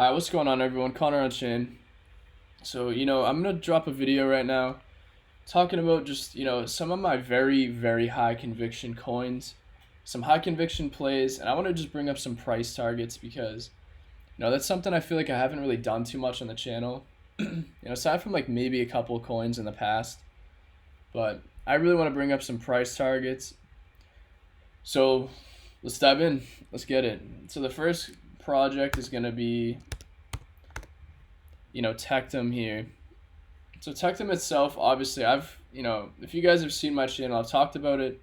Alright, what's going on everyone? Connor on Chain. So, I'm gonna drop a video right now talking about just, some of my very, very high conviction coins, some high conviction plays, and I want to just bring up some price targets because, that's something I feel like I haven't really done too much on the channel. Aside from like maybe a couple of coins in the past, but I really want to bring up some price targets. So, let's dive in. Let's get it. So the first project is gonna be Teum here. So Teum itself, obviously, if you guys have seen my channel, I've talked about it,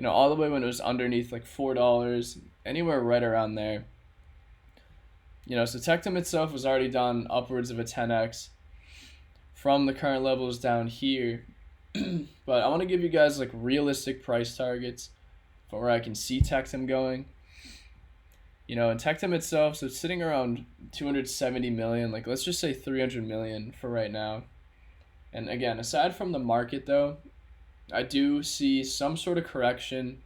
all the way when it was underneath like $4, anywhere right around there. So Teum itself was already done upwards of a 10x from the current levels down here. But I want to give you guys like realistic price targets for where I can see Teum going. And Teum itself, so it's sitting around 270 million, like let's just say 300 million for right now. And again, aside from the market though, I do see some sort of correction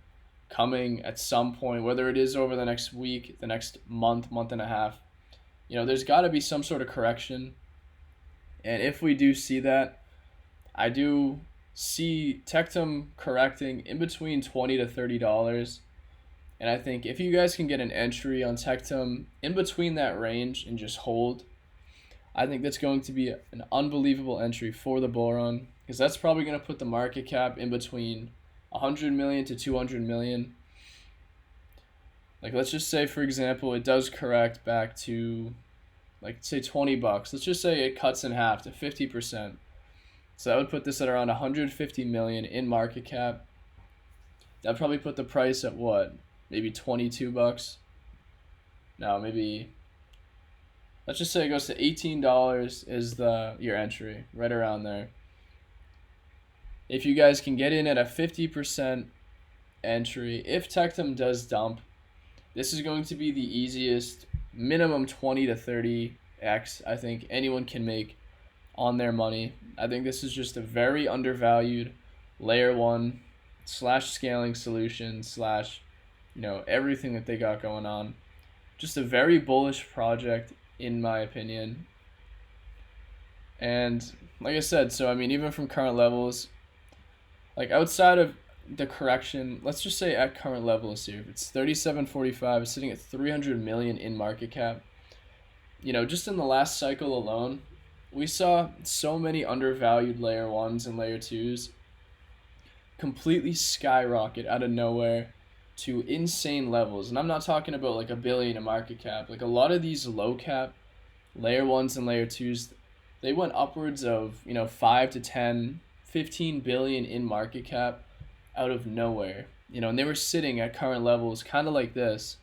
coming at some point, whether it is over the next week, the next month, month and a half. There's got to be some sort of correction. And if we do see that, I do see Teum correcting in between $20 to $30. And I think if you guys can get an entry on Teum in between that range and just hold, I think that's going to be an unbelievable entry for the bull run, because that's probably going to put the market cap in between 100 million to 200 million. Like let's just say, for example, it does correct back to like say $20. Let's just say it cuts in half to 50%. So that would put this at around 150 million in market cap. That'd probably put the price at what? Maybe $22. No, maybe let's just say it goes to $18 is your entry, right around there. If you guys can get in at a 50% entry, if Teum does dump, this is going to be the easiest minimum 20 to 30x I think anyone can make on their money. I think this is just a very undervalued layer 1 / scaling solution / everything that they got going on. Just a very bullish project in my opinion. And like I said, so I mean, even from current levels, like outside of the correction, let's just say at current levels here, if it's 37.45, it's sitting at 300 million in market cap. Just in the last cycle alone, we saw so many undervalued layer 1s and layer 2s completely skyrocket out of nowhere to insane levels. And I'm not talking about like a billion in market cap. Like a lot of these low cap layer 1s and layer 2s, they went upwards of 5 to 10, 15 billion in market cap out of nowhere. And they were sitting at current levels kind of like this.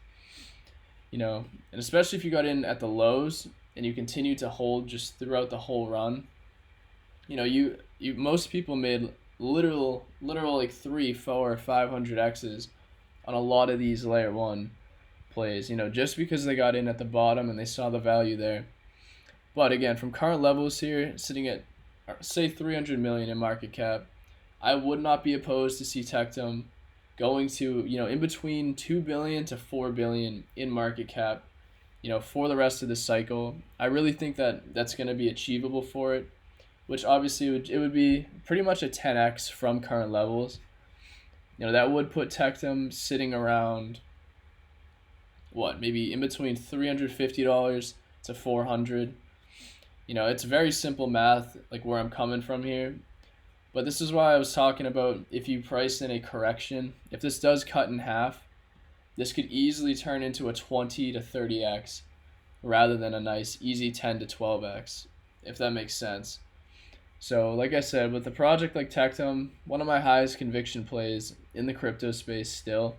And especially if you got in at the lows and you continue to hold just throughout the whole run, you most people made literal like 3, 4, 500 x's on a lot of these layer 1 plays, just because they got in at the bottom and they saw the value there. But again, from current levels here, sitting at say 300 million in market cap, I would not be opposed to see Teum going to, in between 2 billion to 4 billion in market cap, for the rest of the cycle. I really think that that's going to be achievable for it, which obviously it would be pretty much a 10x from current levels. That would put Teum sitting around maybe in between $350 to 400. It's very simple math, like where I'm coming from here. But this is why I was talking about if you price in a correction, if this does cut in half, this could easily turn into a 20 to 30x rather than a nice easy 10 to 12x, if that makes sense. So like I said, with a project like Teum, one of my highest conviction plays in the crypto space still.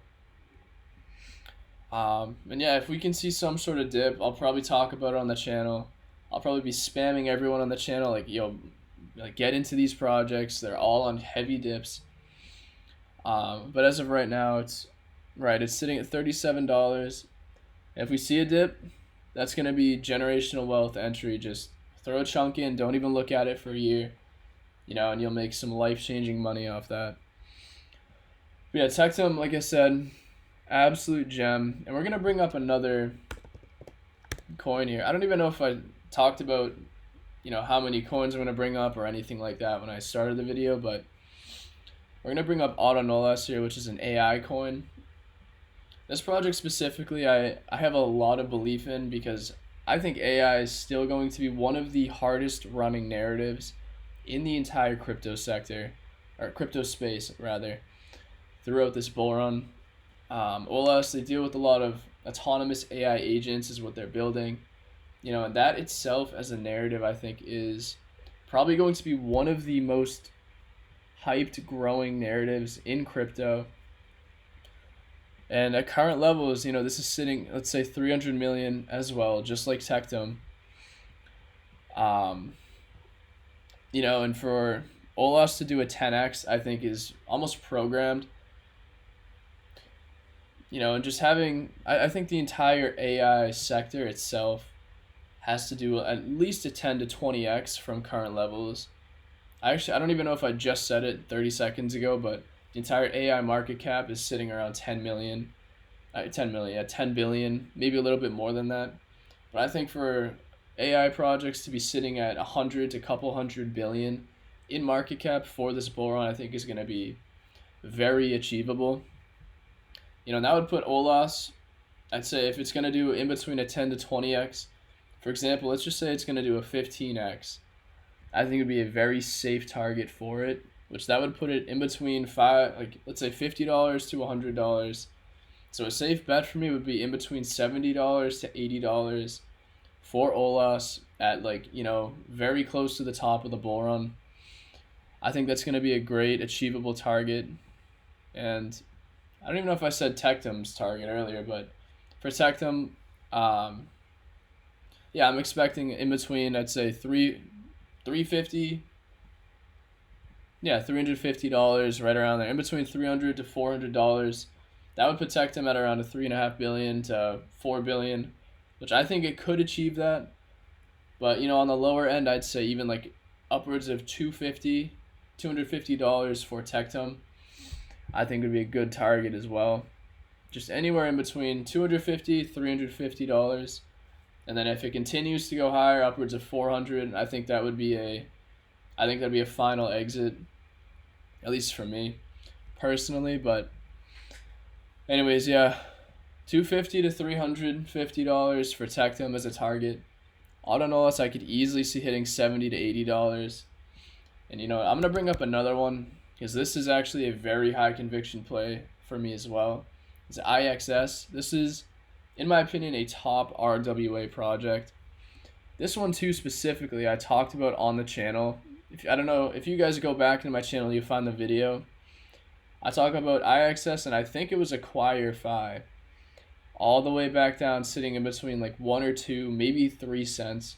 And yeah, if we can see some sort of dip, I'll probably talk about it on the channel. I'll probably be spamming everyone on the channel like, like get into these projects. They're all on heavy dips. But as of right now, it's sitting at $37. If we see a dip, that's going to be generational wealth entry. Just throw a chunk in, don't even look at it for a year, and you'll make some life-changing money off that. But yeah, Teum, like I said, absolute gem. And we're going to bring up another coin here. I don't even know if I talked about, how many coins I'm going to bring up or anything like that when I started the video, but we're going to bring up Olas here, which is an AI coin. This project specifically, I have a lot of belief in because I think AI is still going to be one of the hardest running narratives in the entire crypto sector, or crypto space rather, throughout this bull run. Olas, they deal with a lot of autonomous AI agents is what they're building. And that itself as a narrative, I think, is probably going to be one of the most hyped growing narratives in crypto. And at current levels, this is sitting, let's say 300 million as well, just like Teum. And for Olas to do a 10x, I think is almost programmed. And just having, I think the entire AI sector itself has to do at least a 10 to 20x from current levels. I don't even know if I just said it 30 seconds ago, but the entire AI market cap is sitting around 10 million. 10 million, yeah, 10 billion, maybe a little bit more than that. But I think for AI projects to be sitting at 100 to couple hundred billion in market cap for this bull run, I think is going to be very achievable. And that would put Olas, I'd say if it's going to do in between a 10 to 20x, for example, let's just say it's going to do a 15x. I think it would be a very safe target for it, which that would put it in between let's say $50 to $100. So a safe bet for me would be in between $70 to $80 for Olas at very close to the top of the bull run. I think that's going to be a great achievable target. And I don't even know if I said Teum's target earlier, but for Teum, yeah, I'm expecting in between, I'd say $350, yeah, $350 right around there, in between $300 to $400. That would put Teum at around a $3.5 billion to $4 billion, which I think it could achieve that. But on the lower end, I'd say even upwards of $250 for Teum, I think would be a good target as well. Just anywhere in between $250, $350. And then if it continues to go higher, upwards of 400, I think that'd be a final exit, at least for me personally. But anyways, yeah, $250 to $350 for Teum as a target. Olas, I could easily see hitting $70 to $80. And I'm gonna bring up another one because this is actually a very high conviction play for me as well. It's IXS. This is, in my opinion, a top RWA project. This one too specifically I talked about on the channel. I don't know if you guys go back into my channel, you find the video. I talk about IXS, and I think it was Acquire Fi, all the way back down, sitting in between 1 or 2, maybe 3 cents,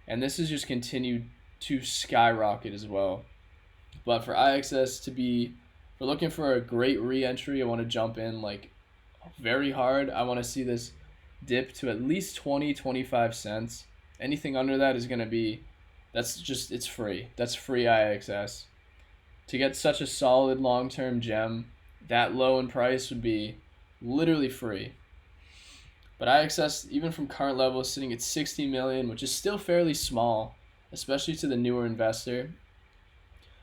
and this has just continued to skyrocket as well. But for IXS we're looking for a great re-entry. I want to jump in very hard. I want to see this dip to at least 20-25 cents. Anything under that is going to be, it's free. That's free IXS. To get such a solid long-term gem that low in price would be literally free. But IXS, even from current levels, sitting at 60 million, which is still fairly small, especially to the newer investor.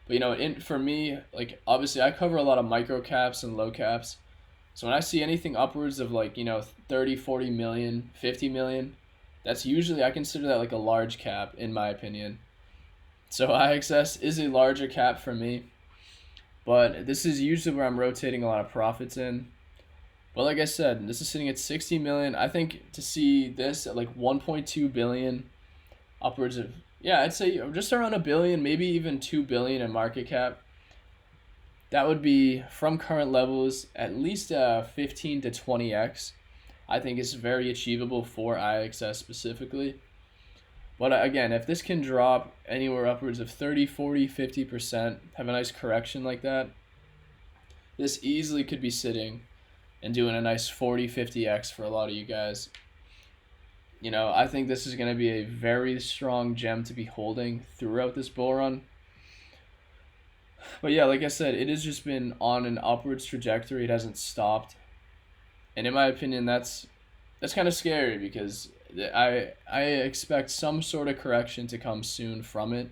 But for me, obviously I cover a lot of micro caps and low caps. So when I see anything upwards of 30, 40 million, 50 million, that's usually, I consider that a large cap in my opinion. So IXS is a larger cap for me, but this is usually where I'm rotating a lot of profits in. But like I said, this is sitting at 60 million. I think to see this at 1.2 billion, upwards of, yeah, I'd say just around a billion, maybe even 2 billion in market cap. That would be, from current levels, at least 15 to 20x. I think is very achievable for IXS specifically. But again, if this can drop anywhere upwards of 30, 40, 50%, have a nice correction like that, this easily could be sitting and doing a nice 40, 50x for a lot of you guys. I think this is going to be a very strong gem to be holding throughout this bull run. But yeah, like I said, it has just been on an upwards trajectory. It hasn't stopped. And in my opinion, that's kind of scary because I expect some sort of correction to come soon from it.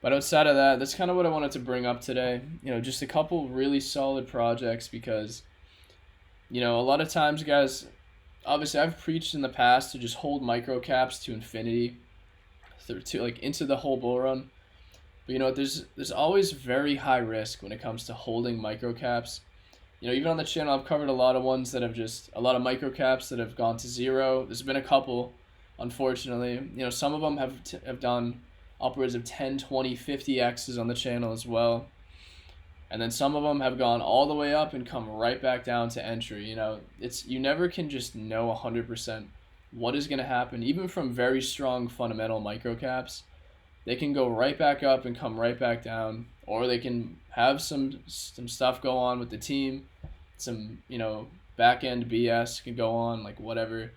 But outside of that, that's kind of what I wanted to bring up today. Just a couple really solid projects because, a lot of times, guys, obviously I've preached in the past to just hold micro caps to infinity, to like into the whole bull run. But there's always very high risk when it comes to holding micro caps. Even on the channel, I've covered a lot of ones that have just a lot of micro caps that have gone to zero. There's been a couple, unfortunately. Some of them have done upwards of 10, 20, 50 X's on the channel as well. And then some of them have gone all the way up and come right back down to entry. You never can just know 100% what is going to happen, even from very strong fundamental micro caps. They can go right back up and come right back down, or they can have some stuff go on with the team, some back end BS can go on, like whatever.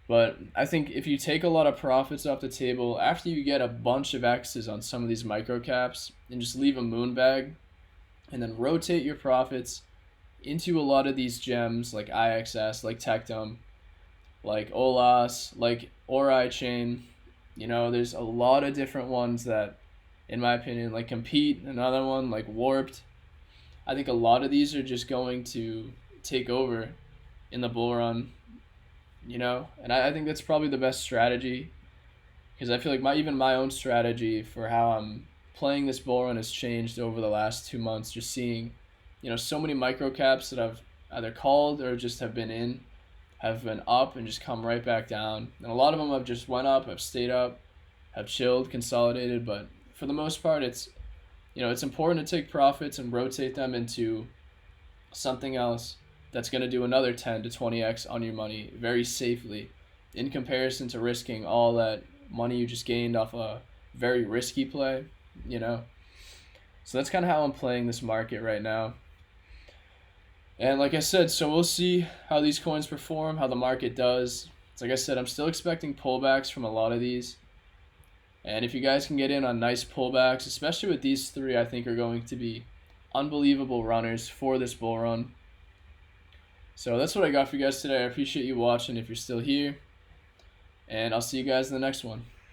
But I think if you take a lot of profits off the table after you get a bunch of X's on some of these micro caps and just leave a moon bag, and then rotate your profits into a lot of these gems like IXS, like Teum, like Olas, like Ori Chain. There's a lot of different ones that, in my opinion, like Compete, another one, like Warped. I think a lot of these are just going to take over in the bull run, and I think that's probably the best strategy because I feel like even my own strategy for how I'm playing this bull run has changed over the last 2 months, just seeing, so many micro caps that I've either called or just have been up and just come right back down. And a lot of them have just went up, have stayed up, have chilled, consolidated. But for the most part, it's important to take profits and rotate them into something else that's going to do another 10 to 20x on your money very safely in comparison to risking all that money you just gained off a very risky play, So that's kind of how I'm playing this market right now. And like I said, so we'll see how these coins perform, how the market does. Like I said, I'm still expecting pullbacks from a lot of these. And if you guys can get in on nice pullbacks, especially with these three, I think are going to be unbelievable runners for this bull run. So that's what I got for you guys today. I appreciate you watching if you're still here. And I'll see you guys in the next one.